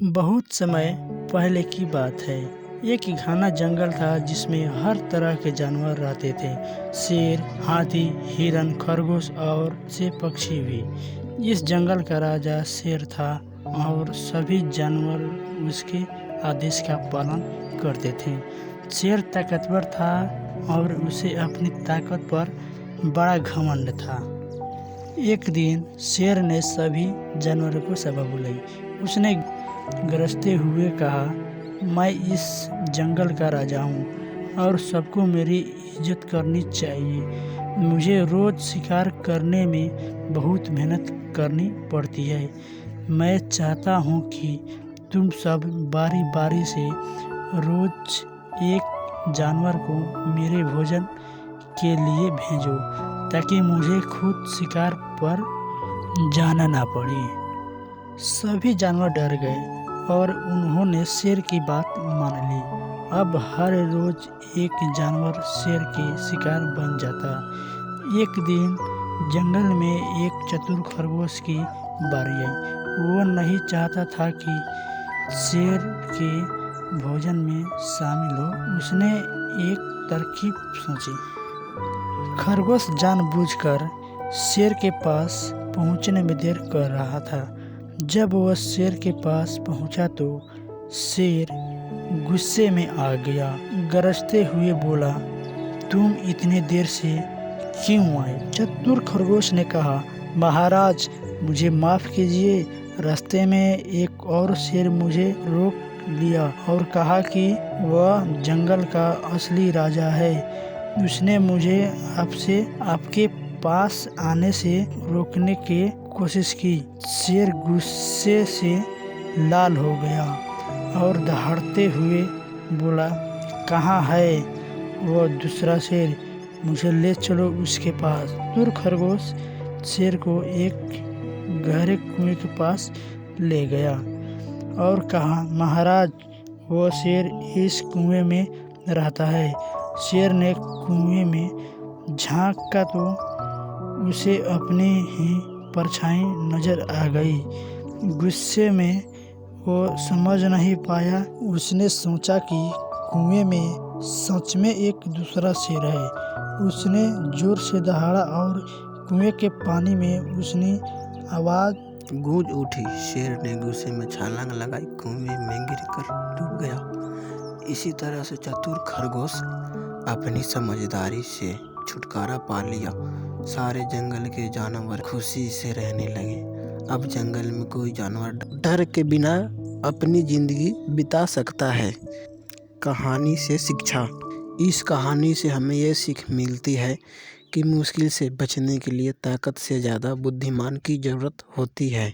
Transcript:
बहुत समय पहले की बात है। एक घना जंगल था जिसमें हर तरह के जानवर रहते थे। शेर, हाथी, हिरन, खरगोश और से पक्षी भी। इस जंगल का राजा शेर था और सभी जानवर उसके आदेश का पालन करते थे। शेर ताकतवर था और उसे अपनी ताकत पर बड़ा घमंड था। एक दिन शेर ने सभी जानवरों को सभा बुलाई। उसने गरजते हुए कहा, मैं इस जंगल का राजा हूँ और सबको मेरी इज्जत करनी चाहिए। मुझे रोज शिकार करने में बहुत मेहनत करनी पड़ती है। मैं चाहता हूँ कि तुम सब बारी बारी से रोज एक जानवर को मेरे भोजन के लिए भेजो ताकि मुझे खुद शिकार पर जाना ना पड़े। सभी जानवर डर गए और उन्होंने शेर की बात मान ली। अब हर रोज एक जानवर शेर के शिकार बन जाता। एक दिन जंगल में एक चतुर खरगोश की बारी आई। वो नहीं चाहता था कि शेर के भोजन में शामिल हो। उसने एक तरकीब सोची। खरगोश जानबूझकर शेर के पास पहुंचने में देर कर रहा था। जब वह शेर के पास पहुंचा तो शेर गुस्से में आ गया। गरजते हुए बोला, तुम इतने देर से क्यों आए? चतुर खरगोश ने कहा, महाराज मुझे माफ कीजिए, रास्ते में एक और शेर मुझे रोक लिया और कहा कि वह जंगल का असली राजा है। उसने मुझे आपके पास आने से रोकने की कोशिश की। शेर गुस्से से लाल हो गया और दहाड़ते हुए बोला, कहाँ है वो दूसरा शेर? मुझे ले चलो उसके पास। चतुर खरगोश शेर को एक गहरे कुएं के पास ले गया और कहा, महाराज वो शेर इस कुएं में रहता है। शेर ने कुएं में झांका तो उसे अपनी ही परछाई नजर आ गई। गुस्से में वो समझ नहीं पाया। उसने सोचा कि कुएं में सच में एक दूसरा शेर है। उसने जोर से दहाड़ा और कुएं के पानी में उसकी आवाज गूंज उठी। शेर ने गुस्से में छलांग लगाई, कुएं में गिरकर डूब गया। इसी तरह से चतुर खरगोश अपनी समझदारी से छुटकारा पा लिया। सारे जंगल के जानवर खुशी से रहने लगे। अब जंगल में कोई जानवर डर के बिना अपनी जिंदगी बिता सकता है। कहानी से शिक्षा। इस कहानी से हमें यह सीख मिलती है कि मुश्किल से बचने के लिए ताकत से ज़्यादा बुद्धिमान की ज़रूरत होती है।